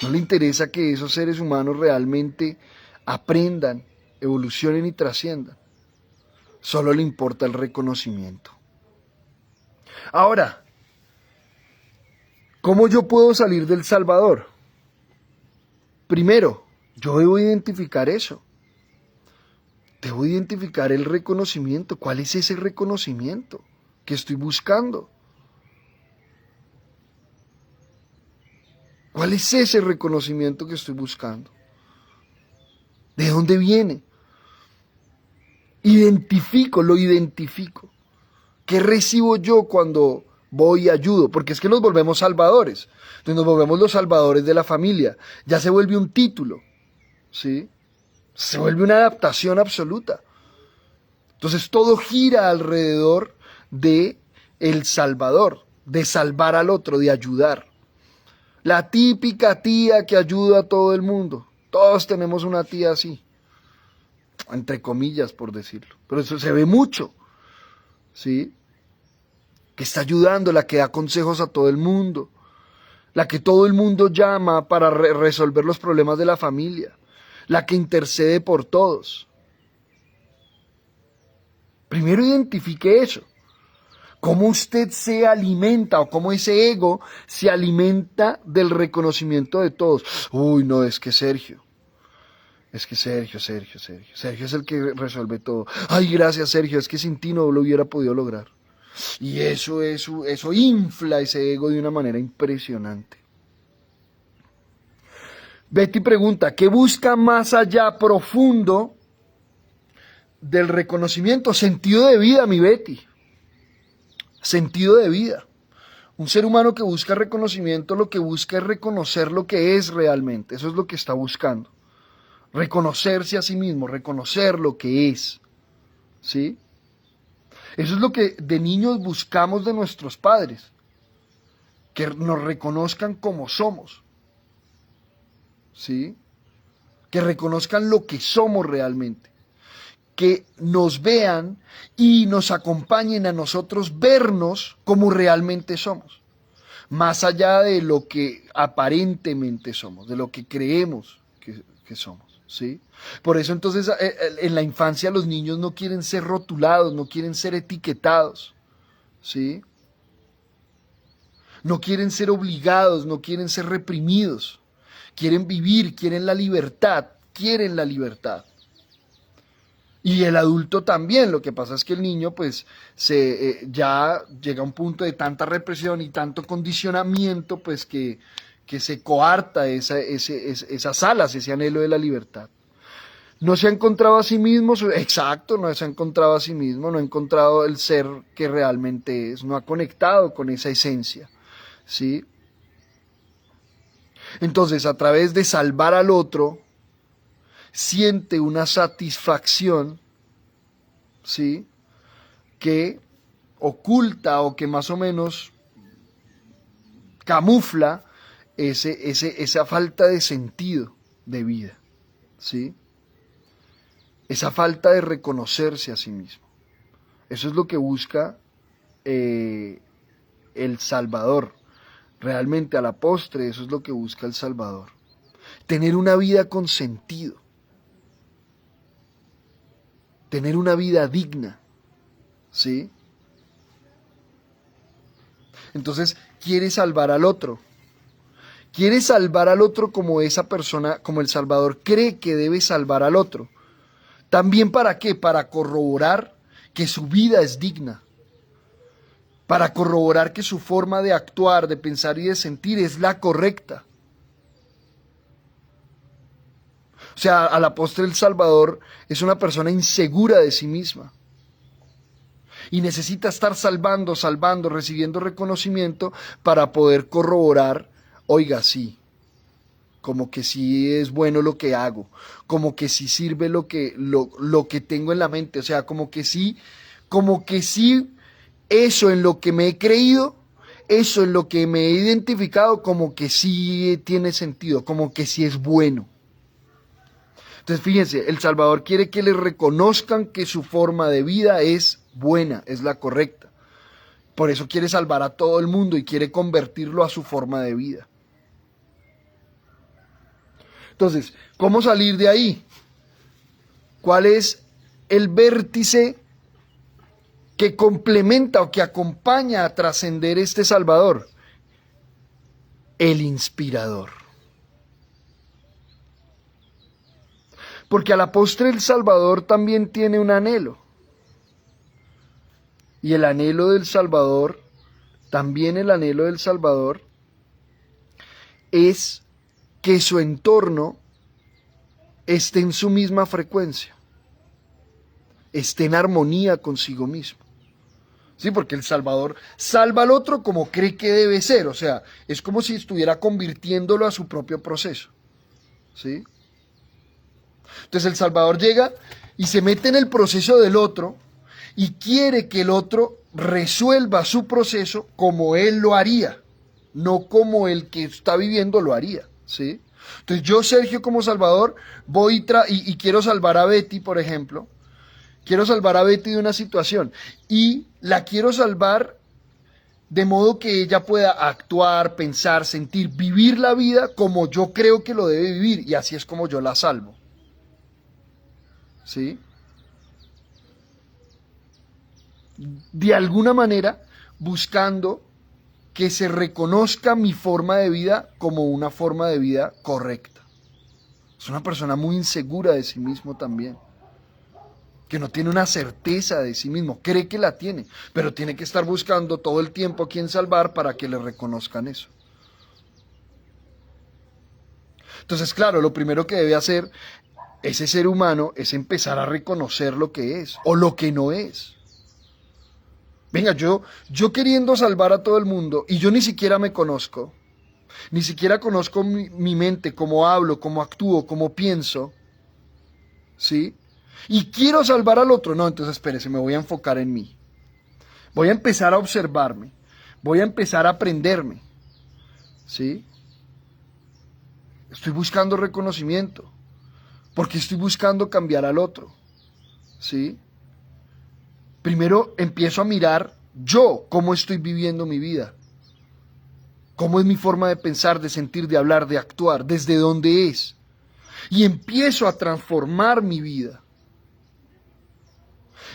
No le interesa que esos seres humanos realmente aprendan, evolucionen y trasciendan. Solo le importa el reconocimiento. Ahora, ¿cómo yo puedo salir del Salvador? Primero, yo debo identificar eso. Debo identificar el reconocimiento. ¿Cuál es ese reconocimiento que estoy buscando? ¿Cuál es ese reconocimiento que estoy buscando? ¿De dónde viene? Lo identifico. ¿Qué recibo yo cuando voy y ayudo? Porque es que nos volvemos salvadores. Entonces nos volvemos los salvadores de la familia. Ya se vuelve un título, ¿sí? Se vuelve una adaptación absoluta. Entonces todo gira alrededor de el Salvador, de salvar al otro, de ayudar. La típica tía que ayuda a todo el mundo. Todos tenemos una tía así. Entre comillas, por decirlo. Pero eso se ve mucho. ¿Sí? Que está ayudando, la que da consejos a todo el mundo. La que todo el mundo llama para resolver los problemas de la familia. La que intercede por todos. Primero identifique eso. Cómo usted se alimenta o cómo ese ego se alimenta del reconocimiento de todos. Uy, no, es que Sergio Es que Sergio es el que resuelve todo. Ay, gracias Sergio, es que sin ti no lo hubiera podido lograr. Y eso infla ese ego de una manera impresionante. Betty pregunta, ¿qué busca más allá, profundo del reconocimiento? Sentido de vida, mi Betty. Sentido de vida. Un ser humano que busca reconocimiento lo que busca es reconocer lo que es realmente. Eso es lo que está buscando. Reconocerse a sí mismo, reconocer lo que es. ¿Sí? Eso es lo que de niños buscamos de nuestros padres. Que nos reconozcan como somos. ¿Sí? Que reconozcan lo que somos realmente. Que nos vean y nos acompañen a nosotros vernos como realmente somos. Más allá de lo que aparentemente somos, de lo que creemos que somos. ¿Sí? Por eso entonces en la infancia los niños no quieren ser rotulados, no quieren ser etiquetados, ¿sí? No quieren ser obligados, no quieren ser reprimidos, quieren vivir, quieren la libertad, quieren la libertad. Y el adulto también, lo que pasa es que el niño pues ya llega a un punto de tanta represión y tanto condicionamiento pues que se coarta esas alas, ese anhelo de la libertad. No se ha encontrado a sí mismo, exacto, no se ha encontrado a sí mismo, no ha encontrado el ser que realmente es, no ha conectado con esa esencia, ¿sí? Entonces, a través de salvar al otro, siente una satisfacción, ¿sí? Que oculta o que más o menos camufla esa falta de sentido de vida, ¿sí? Esa falta de reconocerse a sí mismo. Eso es lo que busca el Salvador. Realmente a la postre eso es lo que busca el Salvador. Tener una vida con sentido. Tener una vida digna. ¿Sí? Entonces quiere salvar al otro. Quiere salvar al otro como esa persona, como el Salvador cree que debe salvar al otro. ¿También para qué? Para corroborar que su vida es digna. Para corroborar que su forma de actuar, de pensar y de sentir es la correcta. O sea, a la postre el Salvador es una persona insegura de sí misma. Y necesita estar salvando, recibiendo reconocimiento para poder corroborar, oiga, sí, como que sí es bueno lo que hago, como que sí sirve lo que tengo en la mente, o sea, como que sí, eso en lo que me he creído, eso en lo que me he identificado, como que sí tiene sentido, como que sí es bueno. Entonces fíjense, el Salvador quiere que le reconozcan que su forma de vida es buena, es la correcta. Por eso quiere salvar a todo el mundo y quiere convertirlo a su forma de vida. Entonces, ¿cómo salir de ahí? ¿Cuál es el vértice que complementa o que acompaña a trascender este Salvador? El inspirador. Porque a la postre el Salvador también tiene un anhelo. Y el anhelo del Salvador, también el anhelo del Salvador, es que su entorno esté en su misma frecuencia, esté en armonía consigo mismo. Sí, porque el Salvador salva al otro como cree que debe ser, o sea, es como si estuviera convirtiéndolo a su propio proceso. ¿Sí? Entonces el Salvador llega y se mete en el proceso del otro y quiere que el otro resuelva su proceso como él lo haría, no como el que está viviendo lo haría, ¿sí? Entonces yo, Sergio, como Salvador, voy y quiero salvar a Betty, por ejemplo. Quiero salvar a Betty de una situación y la quiero salvar de modo que ella pueda actuar, pensar, sentir, vivir la vida como yo creo que lo debe vivir y así es como yo la salvo. ¿Sí? De alguna manera buscando que se reconozca mi forma de vida como una forma de vida correcta. Es una persona muy insegura de sí mismo también, que no tiene una certeza de sí mismo, cree que la tiene, pero tiene que estar buscando todo el tiempo a quien salvar para que le reconozcan eso. Entonces, claro, lo primero que debe hacer ese ser humano es empezar a reconocer lo que es o lo que no es. Venga, yo queriendo salvar a todo el mundo y yo ni siquiera me conozco, ni siquiera conozco mi mente, cómo hablo, cómo actúo, cómo pienso, ¿sí? Y quiero salvar al otro. No, entonces espérese, me voy a enfocar en mí. Voy a empezar a observarme, voy a empezar a aprenderme, ¿sí? Estoy buscando reconocimiento, porque estoy buscando cambiar al otro, ¿sí? Primero empiezo a mirar yo cómo estoy viviendo mi vida, cómo es mi forma de pensar, de sentir, de hablar, de actuar, desde dónde es. Y empiezo a transformar mi vida.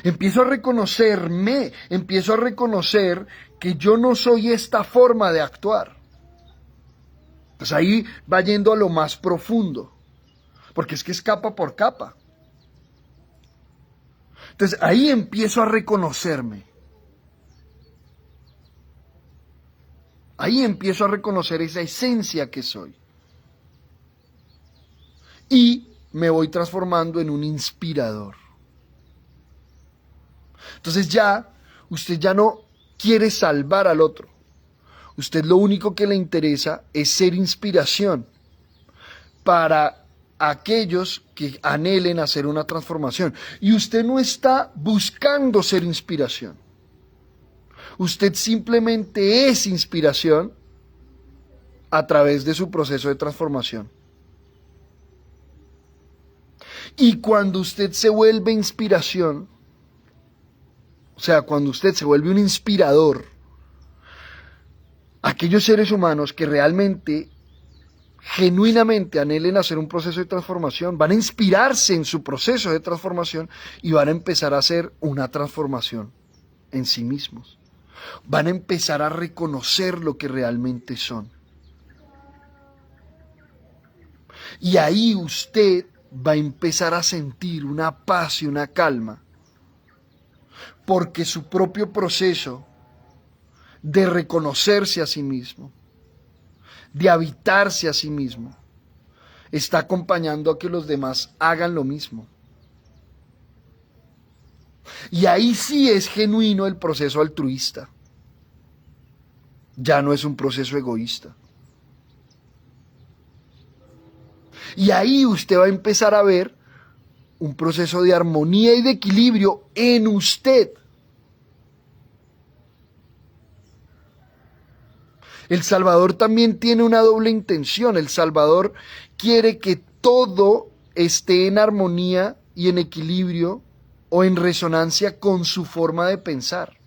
Empiezo a reconocerme, empiezo a reconocer que yo no soy esta forma de actuar. Pues ahí va yendo a lo más profundo, porque es que es capa por capa. Entonces ahí empiezo a reconocerme. Ahí empiezo a reconocer esa esencia que soy. Y me voy transformando en un inspirador. Entonces usted ya no quiere salvar al otro. Usted lo único que le interesa es ser inspiración para aquellos que anhelen hacer una transformación. Y usted no está buscando ser inspiración. Usted simplemente es inspiración a través de su proceso de transformación. Y cuando usted se vuelve inspiración, o sea, cuando usted se vuelve un inspirador, aquellos seres humanos que realmente, genuinamente anhelen hacer un proceso de transformación, van a inspirarse en su proceso de transformación y van a empezar a hacer una transformación en sí mismos. Van a empezar a reconocer lo que realmente son. Y ahí usted va a empezar a sentir una paz y una calma, porque su propio proceso de reconocerse a sí mismo, de habitarse a sí mismo, está acompañando a que los demás hagan lo mismo. Y ahí sí es genuino el proceso altruista. Ya no es un proceso egoísta. Y ahí usted va a empezar a ver un proceso de armonía y de equilibrio en usted. El Salvador también tiene una doble intención. El Salvador quiere que todo esté en armonía y en equilibrio o en resonancia con su forma de pensar.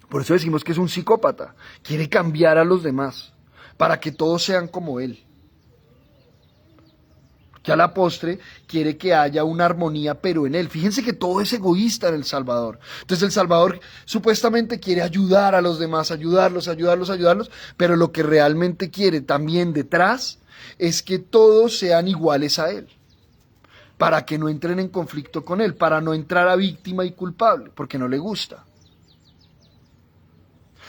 Por eso decimos que es un psicópata. Quiere cambiar a los demás para que todos sean como él. Que a la postre quiere que haya una armonía, pero en él. Fíjense que todo es egoísta en El Salvador. Entonces El Salvador supuestamente quiere ayudar a los demás, ayudarlos, pero lo que realmente quiere también detrás es que todos sean iguales a él, para que no entren en conflicto con él, para no entrar a víctima y culpable, porque no le gusta.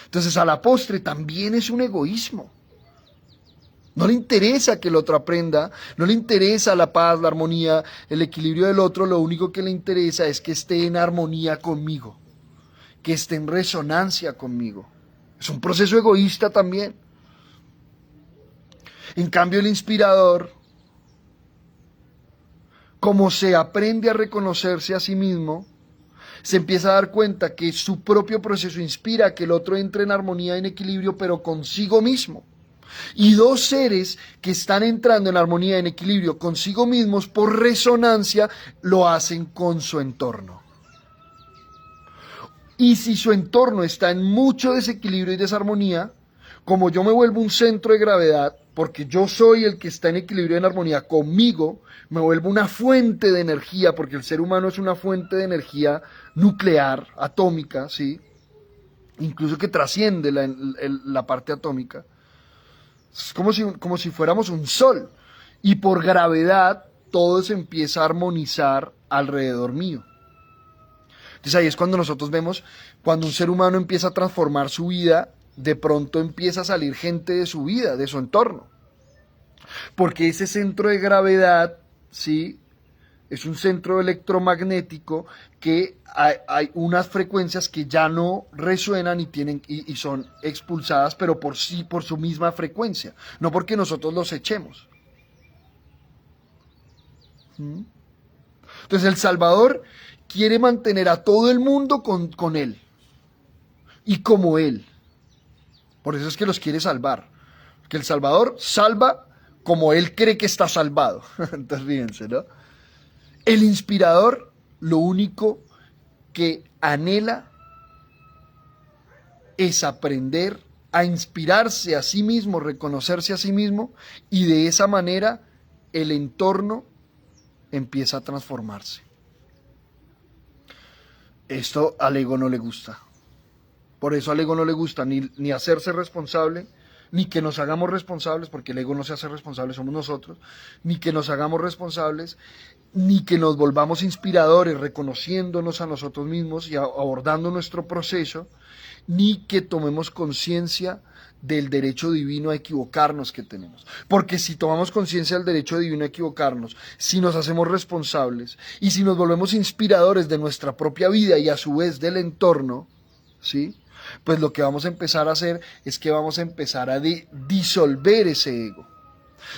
Entonces a la postre también es un egoísmo. No le interesa que el otro aprenda, no le interesa la paz, la armonía, el equilibrio del otro, lo único que le interesa es que esté en armonía conmigo, que esté en resonancia conmigo. Es un proceso egoísta también. En cambio, el inspirador, como se aprende a reconocerse a sí mismo, se empieza a dar cuenta que su propio proceso inspira a que el otro entre en armonía, en equilibrio, pero consigo mismo. Y dos seres que están entrando en armonía, en equilibrio consigo mismos, por resonancia, lo hacen con su entorno. Y si su entorno está en mucho desequilibrio y desarmonía, como yo me vuelvo un centro de gravedad, porque yo soy el que está en equilibrio y en armonía conmigo, me vuelvo una fuente de energía, porque el ser humano es una fuente de energía nuclear, atómica, ¿sí? Incluso que trasciende la parte atómica. Es como si fuéramos un sol. Y por gravedad todo se empieza a armonizar alrededor mío. Entonces ahí es cuando nosotros vemos, cuando un ser humano empieza a transformar su vida, de pronto empieza a salir gente de su vida, de su entorno. Porque ese centro de gravedad, ¿sí?, es un centro electromagnético que hay unas frecuencias que ya no resuenan y son expulsadas, pero por su misma frecuencia, no porque nosotros los echemos. Entonces el Salvador quiere mantener a todo el mundo con él y como él. Por eso es que los quiere salvar. Que el Salvador salva como él cree que está salvado. Entonces fíjense, ¿no? El inspirador lo único que anhela es aprender a inspirarse a sí mismo, reconocerse a sí mismo, y de esa manera el entorno empieza a transformarse. Esto al ego no le gusta. Por eso al ego no le gusta ni hacerse responsable, ni que nos hagamos responsables, porque el ego no se hace responsable, somos nosotros, ni que nos hagamos responsables, ni que nos volvamos inspiradores, reconociéndonos a nosotros mismos y abordando nuestro proceso, ni que tomemos conciencia del derecho divino a equivocarnos que tenemos. Porque si tomamos conciencia del derecho divino a equivocarnos, si nos hacemos responsables y si nos volvemos inspiradores de nuestra propia vida y a su vez del entorno, ¿sí?, pues lo que vamos a empezar a hacer es que vamos a empezar a disolver ese ego.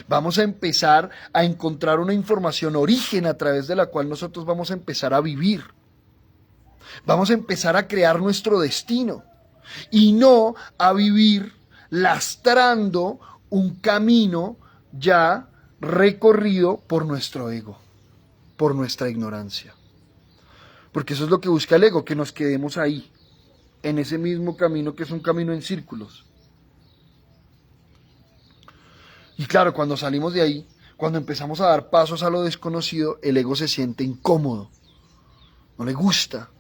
Vamos a empezar a encontrar una información origen a través de la cual nosotros vamos a empezar a vivir. Vamos a empezar a crear nuestro destino y no a vivir lastrando un camino ya recorrido por nuestro ego, por nuestra ignorancia. Porque eso es lo que busca el ego, que nos quedemos ahí, en ese mismo camino que es un camino en círculos. Y claro, cuando salimos de ahí, cuando empezamos a dar pasos a lo desconocido, el ego se siente incómodo, no le gusta.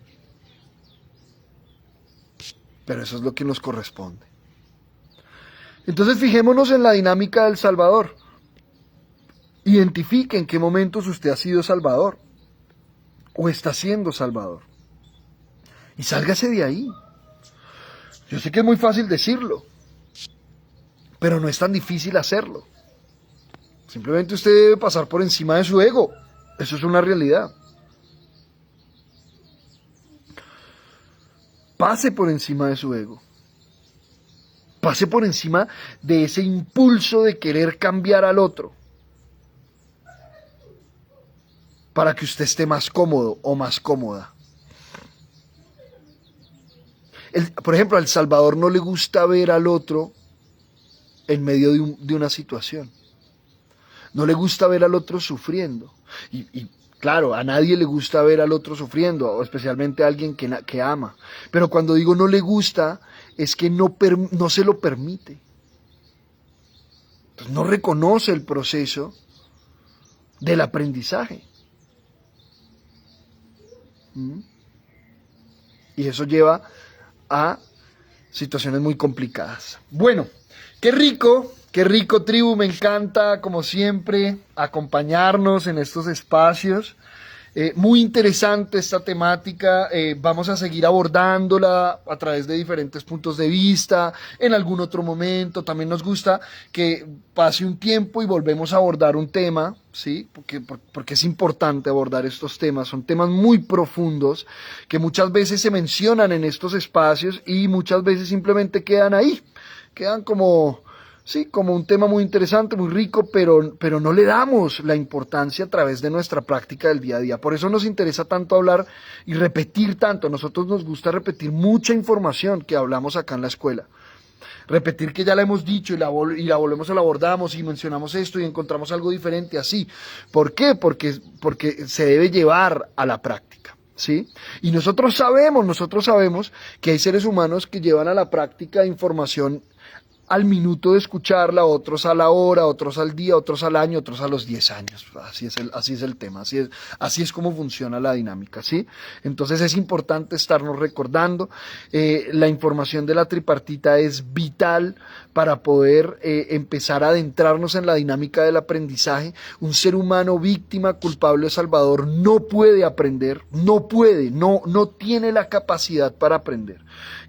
Pero eso es lo que nos corresponde. Entonces fijémonos en la dinámica del Salvador. Identifique en qué momentos usted ha sido Salvador o está siendo Salvador. Y sálgase de ahí. Yo sé que es muy fácil decirlo, pero no es tan difícil hacerlo. Simplemente usted debe pasar por encima de su ego. Eso es una realidad. Pase por encima de su ego. Pase por encima de ese impulso de querer cambiar al otro para que usted esté más cómodo o más cómoda. Por ejemplo, al Salvador no le gusta ver al otro en medio de una situación. No le gusta ver al otro sufriendo. Y claro, a nadie le gusta ver al otro sufriendo, o especialmente a alguien que ama. Pero cuando digo no le gusta, es que no se lo permite. Entonces, no reconoce el proceso del aprendizaje. Y eso lleva a situaciones muy complicadas. Bueno, qué rico, tribu, me encanta, como siempre, acompañarnos en estos espacios. Muy interesante esta temática, vamos a seguir abordándola a través de diferentes puntos de vista, en algún otro momento. También nos gusta que pase un tiempo y volvemos a abordar un tema, ¿sí? Porque es importante abordar estos temas, son temas muy profundos que muchas veces se mencionan en estos espacios y muchas veces simplemente quedan ahí, quedan como un tema muy interesante, muy rico, pero no le damos la importancia a través de nuestra práctica del día a día. Por eso nos interesa tanto hablar y repetir tanto. A nosotros nos gusta repetir mucha información que hablamos acá en la escuela. Repetir que ya la hemos dicho y la volvemos a la abordamos y mencionamos esto y encontramos algo diferente así. ¿Por qué? Porque se debe llevar a la práctica, ¿sí? Y nosotros sabemos que hay seres humanos que llevan a la práctica información al minuto de escucharla, otros a la hora, otros al día, otros al año, otros a los 10 años. Así es el tema, así es como funciona la dinámica, ¿sí? Entonces es importante estarnos recordando. La información de la tripartita es vital para poder empezar a adentrarnos en la dinámica del aprendizaje. Un ser humano víctima, culpable o salvador no puede aprender, no tiene la capacidad para aprender.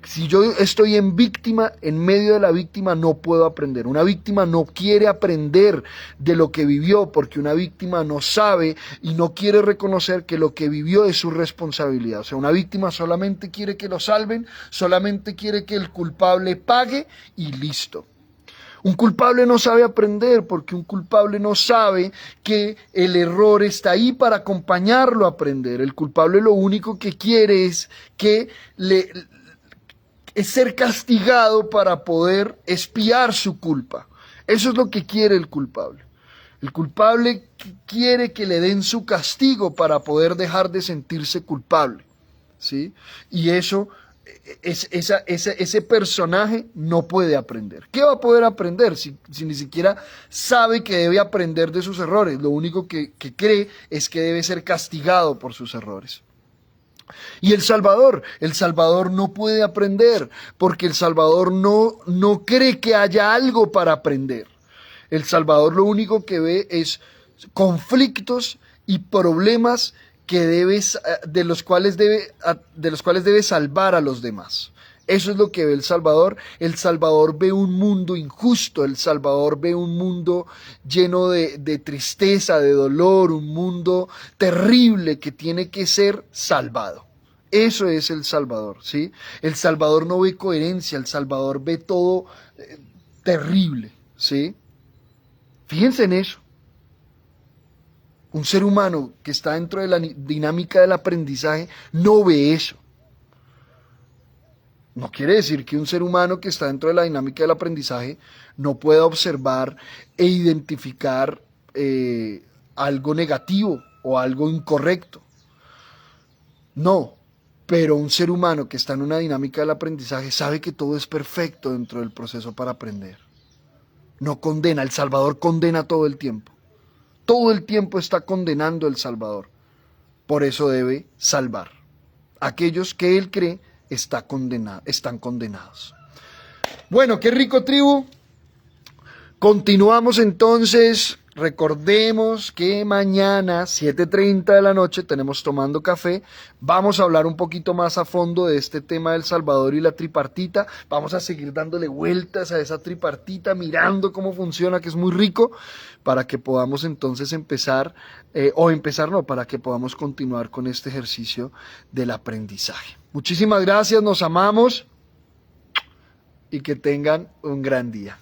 Si yo estoy en víctima, en medio de la víctima, no puedo aprender. Una víctima no quiere aprender de lo que vivió, porque una víctima no sabe y no quiere reconocer que lo que vivió es su responsabilidad. O sea, una víctima solamente quiere que lo salven, solamente quiere que el culpable pague y listo. Un culpable no sabe aprender, porque un culpable no sabe que el error está ahí para acompañarlo a aprender. El culpable lo único que quiere es es ser castigado para poder expiar su culpa. Eso es lo que quiere el culpable. El culpable quiere que le den su castigo para poder dejar de sentirse culpable, ¿sí? Y eso, ese personaje no puede aprender. ¿Qué va a poder aprender si ni siquiera sabe que debe aprender de sus errores? Lo único que cree es que debe ser castigado por sus errores. Y el Salvador no puede aprender, porque el Salvador no cree que haya algo para aprender. El Salvador lo único que ve es conflictos y problemas de los cuales debe salvar a los demás. Eso es lo que ve el Salvador. El Salvador ve un mundo injusto, el Salvador ve un mundo lleno de tristeza, de dolor, un mundo terrible que tiene que ser salvado. Eso es el Salvador, ¿sí? El Salvador no ve coherencia, el Salvador ve todo terrible, ¿sí? Fíjense en eso. Un ser humano que está dentro de la dinámica del aprendizaje no ve eso. No quiere decir que un ser humano que está dentro de la dinámica del aprendizaje no pueda observar e identificar algo negativo o algo incorrecto. No, pero un ser humano que está en una dinámica del aprendizaje sabe que todo es perfecto dentro del proceso para aprender. No condena, el Salvador condena todo el tiempo. Todo el tiempo está condenando el Salvador. Por eso debe salvar. Aquellos que él cree están condenados. Bueno, qué rico, tribu. Continuamos entonces. Recordemos que mañana, 7:30 de la noche, tenemos Tomando Café. Vamos a hablar un poquito más a fondo de este tema del Salvador y la tripartita. Vamos a seguir dándole vueltas a esa tripartita, mirando cómo funciona, que es muy rico, para que podamos entonces para que podamos continuar con este ejercicio del aprendizaje. Muchísimas gracias, nos amamos y que tengan un gran día.